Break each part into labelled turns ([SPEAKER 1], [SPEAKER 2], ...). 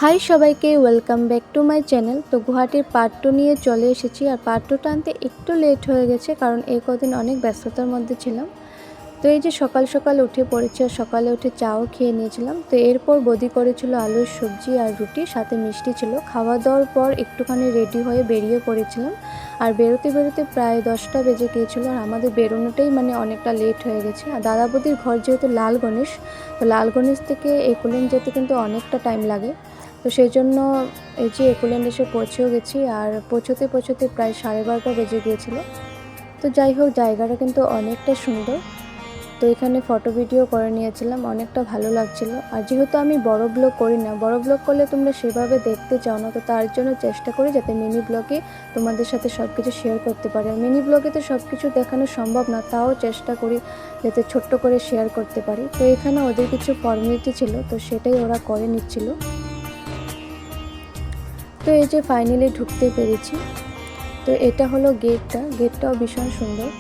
[SPEAKER 1] High সবাইকে welcome back to my channel. তো গুয়াহাটির পার্ট 2 নিয়ে চলে এসেছি। আর পার্ট 2টা আনতে একটু লেট হয়ে গেছে, কারণ এই কদিন অনেক ব্যস্ততার মধ্যে ছিলাম। তো এই যে সকাল সকাল উঠে পড়েছি, আর সকালে উঠে চাও খেয়ে নিয়েছিলাম। তো এরপর বদি করেছিল আলুর সবজি আর রুটি, সাথে মিষ্টি ছিল। খাওয়া দাওয়ার পর একটুখানি রেডি হয়ে বেরিয়ে পড়েছিলাম। আর বেরোতে বেরোতে প্রায় 10টা বেজে গিয়েছিলো, আর আমাদের বেরোনোটাই অনেকটা লেট হয়ে গেছে। আর দাদা বদির ঘর যেহেতু লাল গণেশ, তো লাল গণেশ থেকে একলেন্ড যেতে কিন্তু অনেকটা টাইম লাগে। তো সেই জন্য এই যে একলেন্ড এসে পৌঁছেও গেছি, আর পৌঁছতে পৌঁছতে প্রায় 12:30 বেজে গিয়েছিল। তো যাই হোক, জায়গাটা কিন্তু অনেকটা সুন্দর। তো এখানে ফটো ভিডিও করে নিয়েছিলাম, অনেকটা ভালো লাগছিল। আর যেহেতু আমি বড় ব্লগ করি না, বড় ব্লগ করলে তোমরা সেভাবে দেখতে চাও না, তো তার জন্য চেষ্টা করি যাতে মিনি ব্লগে তোমাদের সাথে সব কিছু শেয়ার করতে পারি। আর মিনি ব্লগে তো সব কিছু দেখানো সম্ভব না, তাও চেষ্টা করি যাতে ছোট্ট করে শেয়ার করতে পারি। তো এখানে ওদের কিছু ফর্মালিটি ছিল, তো সেটাই ওরা করে নিচ্ছিল। তো এই যে ফাইনালি ঢুকতে পেরেছি। তো এটা হলো গেটটাও ভীষণ সুন্দর।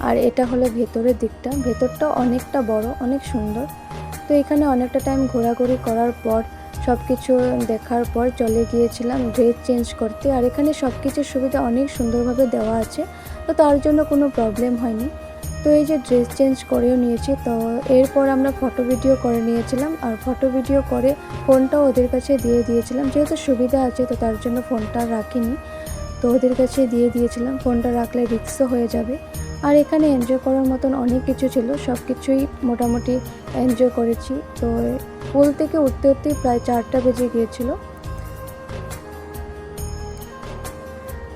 [SPEAKER 1] আর এটা হলো ভেতরের দিকটা, ভেতরটাও অনেকটা বড়, অনেক সুন্দর। তো এখানে অনেকটা টাইম ঘোরাঘুরি করার পর সব কিছু দেখার পর চলে গিয়েছিলাম ড্রেস চেঞ্জ করতে। আর এখানে সব কিছুর সুবিধা অনেক সুন্দরভাবে দেওয়া আছে, তো তার জন্য কোনো প্রবলেম হয়নি। তো এই যে ড্রেস চেঞ্জ করেও নিয়েছি। তো এরপর আমরা ফটো ভিডিও করে নিয়েছিলাম, আর ফটো ভিডিও করে ফোনটাও ওদের কাছে দিয়ে দিয়েছিলাম। যেহেতু সুবিধা আছে, তো তার জন্য ফোনটা রাখিনি, তো ওদের কাছে দিয়ে দিয়েছিলাম। ফোনটা রাখলে রিস্কও হয়ে যাবে। আর এখানে এনজয় করার মতন অনেক কিছু ছিল, সব কিছুই মোটামুটি এনজয় করেছি। তো পুল থেকে উঠতে উঠতেই প্রায় 4টা বেজে গিয়েছিল।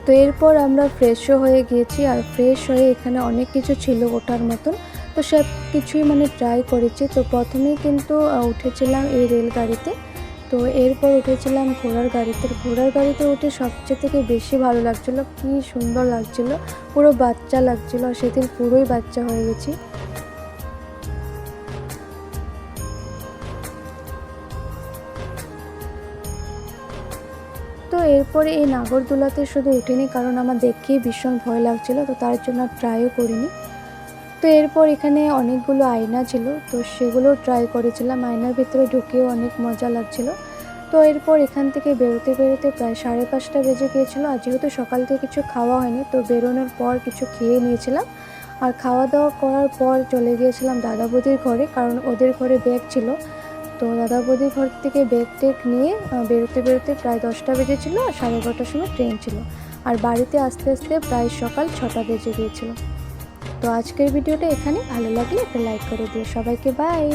[SPEAKER 1] তো এরপর আমরা ফ্রেশও হয়ে গিয়েছি, আর ফ্রেশ হয়ে এখানে অনেক কিছু ছিল ওঠার মতন, তো সব কিছুই ট্রাই করেছি। তো প্রথমেই কিন্তু উঠেছিলাম এই রেলগাড়িতে। তো এরপর উঠেছিলাম ঘোড়ার গাড়িতে উঠে সবচেয়ে থেকে বেশি ভালো লাগছিলো, কি সুন্দর লাগছিলো, পুরো বাচ্চা লাগছিলো। আর সেদিন পুরোই বাচ্চা হয়ে গেছি। তো এরপরে এই নাগরদোলাতে শুধু উঠিনি, কারণ আমার দেখেই ভীষণ ভয় লাগছিলো, তো তার জন্য ট্রাইও করিনি। তো এরপর এখানে অনেকগুলো আয়না ছিল, তো সেগুলো ট্রাই করেছিলাম। আয়নার ভিতরে ঢুকেও অনেক মজা লাগছিল। তো এরপর এখান থেকে বেরোতে বেরোতে প্রায় 5:30 বেজে গিয়েছিলো। আর যেহেতু সকাল থেকে কিছু খাওয়া হয়নি, তো বেরোনোর পর কিছু খেয়ে নিয়েছিলাম। আর খাওয়া দাওয়া করার পর চলে গিয়েছিলাম দাদা বৌদির ঘরে, কারণ ওদের ঘরে ব্যাগ ছিল। তো দাদা বৌদির ঘর থেকে ব্যাগ টেগ নিয়ে বেরোতে বেরোতে প্রায় 10টা বেজেছিলো, আর 11:30টার সময় ট্রেন ছিল। আর বাড়িতে আস্তে আস্তে প্রায় সকাল 6টা বেজে গিয়েছিলো। তো আজকের ভিডিওটা এখানে, ভালো লাগলে একটা লাইক করে দিও। সবাইকে বাই।